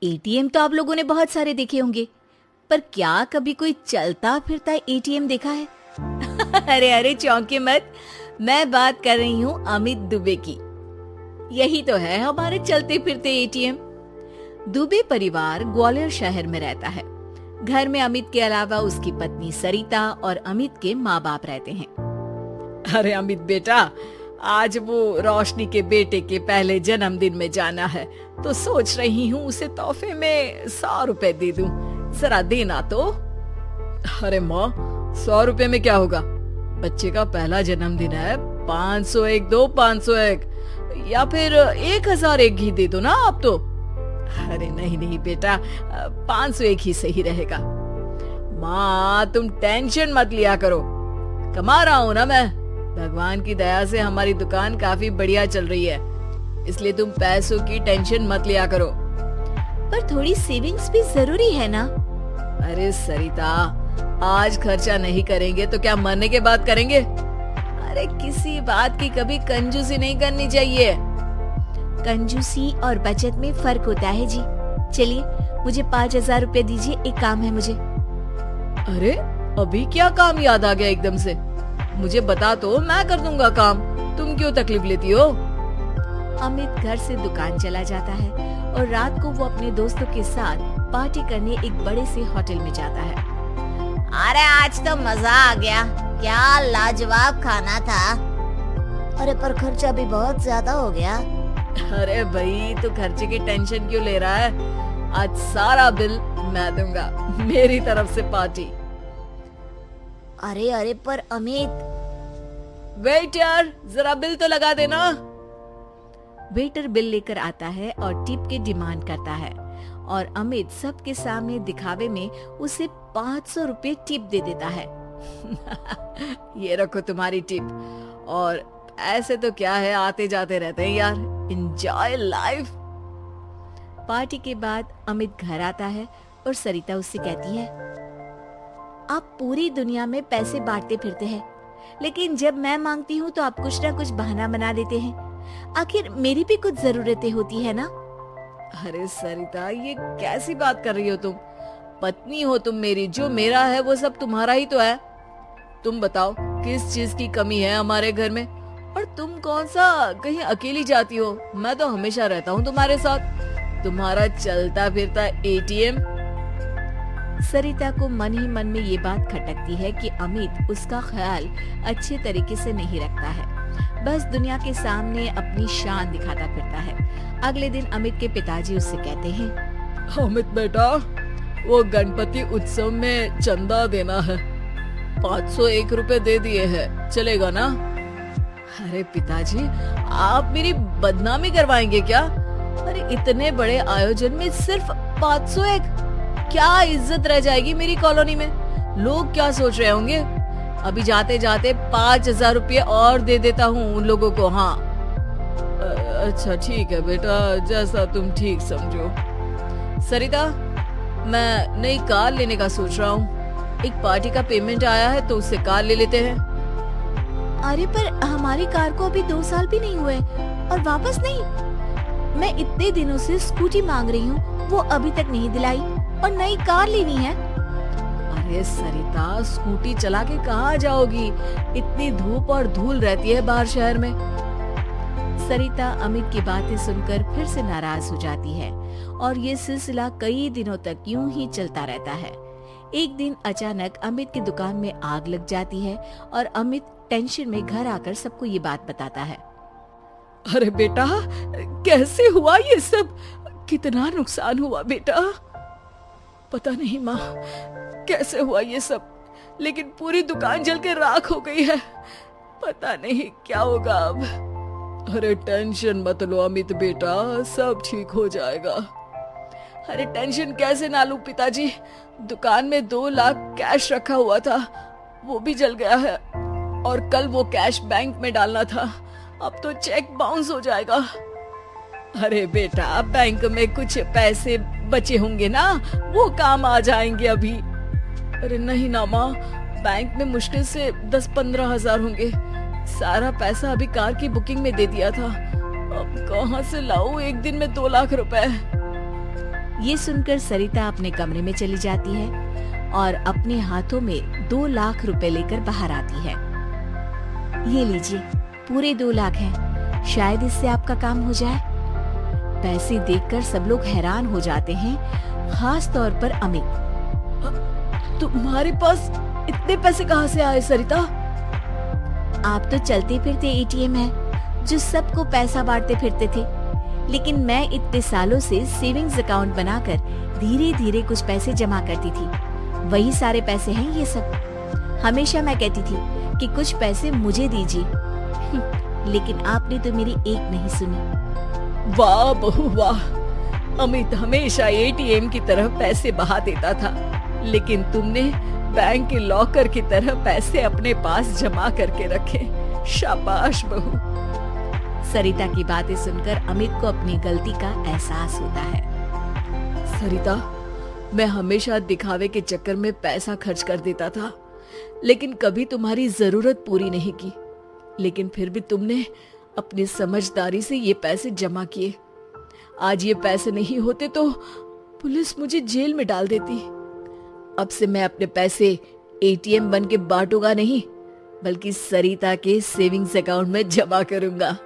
ATM तो आप लोगों ने बहुत सारे देखे होंगे, पर क्या कभी कोई चलता फिरता एटीएम देखा है? अरे अरे चौंके मत, मैं बात कर रही हूँ अमित दुबे की। यही तो है हमारे चलते फिरते एटीएम। दुबे परिवार ग्वालियर शहर में रहता है। घर में अमित के अलावा उसकी पत्नी सरिता और अमित के माँ बाप रहते हैं। अरे अमित बेटा, आज वो रोशनी के बेटे के पहले जन्मदिन में जाना है, तो सोच रही हूँ उसे तोहफे में 100 रुपए दे दूं। जरा देना तो। अरे माँ, 100 रुपए में क्या होगा? बच्चे का पहला जन्मदिन है। 501 दो, 501 या फिर 1001 ही दे दो ना आप तो। अरे नहीं नहीं बेटा, 501 ही सही रहेगा। माँ तुम टेंशन मत लिया करो, कमा रहा हूँ ना मैं। भगवान की दया से हमारी दुकान काफी बढ़िया चल रही है, इसलिए तुम पैसों की टेंशन मत लिया करो। पर थोड़ी सेविंग्स भी जरूरी है ना। अरे सरिता, आज खर्चा नहीं करेंगे तो क्या मरने के बाद करेंगे? अरे किसी बात की कभी कंजूसी नहीं करनी चाहिए। कंजूसी और बचत में फर्क होता है जी। चलिए मुझे 5000 रुपए दीजिए, एक काम है मुझे। अरे अभी क्या काम याद आ गया एकदम से? मुझे बता तो, मैं कर दूंगा काम। तुम क्यों तकलीफ लेती हो? अमित घर से दुकान चला जाता है और रात को वो अपने दोस्तों के साथ पार्टी करने एक बड़े से होटल में जाता है। अरे आज तो मजा आ गया, क्या लाजवाब खाना था। अरे पर खर्चा भी बहुत ज्यादा हो गया। अरे भाई, तू खर्चे की टेंशन क्यों ले रहा है? आज सारा बिल मैं दूंगा, मेरी तरफ से पार्टी। अरे अरे पर अमित। वेटर, जरा बिल तो लगा देना। वेटर बिल लेकर आता है और टिप की डिमांड करता है और अमित सबके सामने दिखावे में उसे 500 रुपए टिप दे देता है। ये रखो तुम्हारी टिप। और ऐसे तो क्या है, आते जाते रहते हैं यार। Enjoy life. पार्टी के बाद अमित घर आता है और सरिता उससे कहती है, आप पूरी दुनिया में पैसे बांटते फिरते हैं, लेकिन जब मैं मांगती हूँ तो आप कुछ ना कुछ बहाना बना देते हैं। आखिर मेरी भी कुछ जरूरतें होती है ना। अरे सरिता, ये कैसी बात कर रही हो तुम? पत्नी हो तुम मेरी, जो मेरा है वो सब तुम्हारा ही तो है। तुम बताओ किस चीज की कमी है हमारे घर में? और तुम कौन सा कहीं अकेली जाती हो? मैं तो हमेशा रहता हूँ तुम्हारे साथ। तुम्हारा चलता फिरता एटीएम। सरिता को मन ही मन में ये बात खटकती है कि अमित उसका ख्याल अच्छे तरीके से नहीं रखता है, बस दुनिया के सामने अपनी शान दिखाता फिरता है। अगले दिन अमित के पिताजी उससे कहते हैं, अमित बेटा, वो गणपति उत्सव में चंदा देना है। 501 रुपए दे दिए हैं, चलेगा ना? अरे पिताजी, आप मेरी बदनामी करवाएंगे क्या? अरे इतने बड़े आयोजन में सिर्फ 501? क्या इज्जत रह जाएगी मेरी कॉलोनी में? लोग क्या सोच रहे होंगे? अभी जाते जाते 5000 रुपये और दे देता हूँ उन लोगों को। हाँ अच्छा ठीक है बेटा, जैसा तुम ठीक समझो। सरिता, मैं नई कार लेने का सोच रहा हूँ। एक पार्टी का पेमेंट आया है तो उससे कार ले लेते हैं। अरे पर हमारी कार को अभी 2 साल भी नहीं हुए और वापस नहीं। मैं इतने दिनों से स्कूटी मांग रही हूँ, वो अभी तक नहीं दिलाई और नई कार लेनी है। अरे सरिता, स्कूटी चला के कहाँ जाओगी? इतनी धूप और धूल रहती है बाहर शहर में। सरिता अमित की बातें सुनकर फिर से नाराज हो जाती है और ये सिलसिला कई दिनों तक यूं ही चलता रहता है। एक दिन अचानक अमित की दुकान में आग लग जाती है और अमित टेंशन में घर आकर सबको ये बात बताता है। अरे बेटा, कैसे हुआ ये सब? कितना नुकसान हुआ बेटा? पता नहीं माँ, कैसे हुआ ये सब, लेकिन पूरी दुकान जल के राख हो गई है। पता नहीं क्या होगा अब। अरे टेंशन मत लो अमित बेटा, सब ठीक हो जाएगा। अरे टेंशन कैसे ना लूं पिताजी? दुकान में 2 लाख कैश रखा हुआ था, वो भी जल गया है। और कल वो कैश बैंक में डालना था, अब तो चेक बाउंस हो जाएगा। अरे बेटा, बैंक में कुछ पैसे बचे होंगे ना, वो काम आ जाएंगे अभी। अरे नहीं ना माँ, बैंक में मुश्किल से 10-15 हजार होंगे। सारा पैसा अभी कार की बुकिंग में दे दिया था। अब कहाँ से लाऊं एक दिन में 2 लाख रुपए? ये सुनकर सरिता अपने कमरे में चली जाती है और अपने हाथों में 2 लाख रुपए लेकर बाहर आती है। ये लीजिए, पूरे 2 लाख हैं, शायद इससे आपका काम हो जाए। पैसे देखकर सब लोग हैरान हो जाते हैं, खास तौर पर अमित। तुम्हारे पास इतने पैसे कहाँ से आए सरिता? आप तो चलते फिरते एटीएम है जो सबको पैसा बांटते फिरते थे, लेकिन मैं इतने सालों से सेविंग्स अकाउंट बनाकर धीरे धीरे कुछ पैसे जमा करती थी। वही सारे पैसे हैं ये सब। हमेशा मैं कहती थी कि कुछ पैसे मुझे दीजिए, लेकिन आपने तो मेरी एक नहीं सुनी। वाह बहू वाह, अमित हमेशा एटीएम की तरह पैसे बहा देता था, लेकिन तुमने बैंक के लॉकर की तरह पैसे अपने पास जमा करके रखे। शाबाश बहू। सरिता की बातें सुनकर अमित को अपनी गलती का एहसास होता है। सरिता, मैं हमेशा दिखावे के चक्कर में पैसा खर्च कर देता था, लेकिन कभी तुम्हारी जरूरत पूरी नहीं की। लेकिन फिर भी तुमने अपनी समझदारी से ये पैसे जमा किए। आज ये पैसे नहीं होते तो पुलिस मुझे जेल में डाल देती। अब से मैं अपने पैसे एटीएम बन के बांटूंगा नहीं, बल्कि सरिता के सेविंग्स अकाउंट में जमा करूंगा।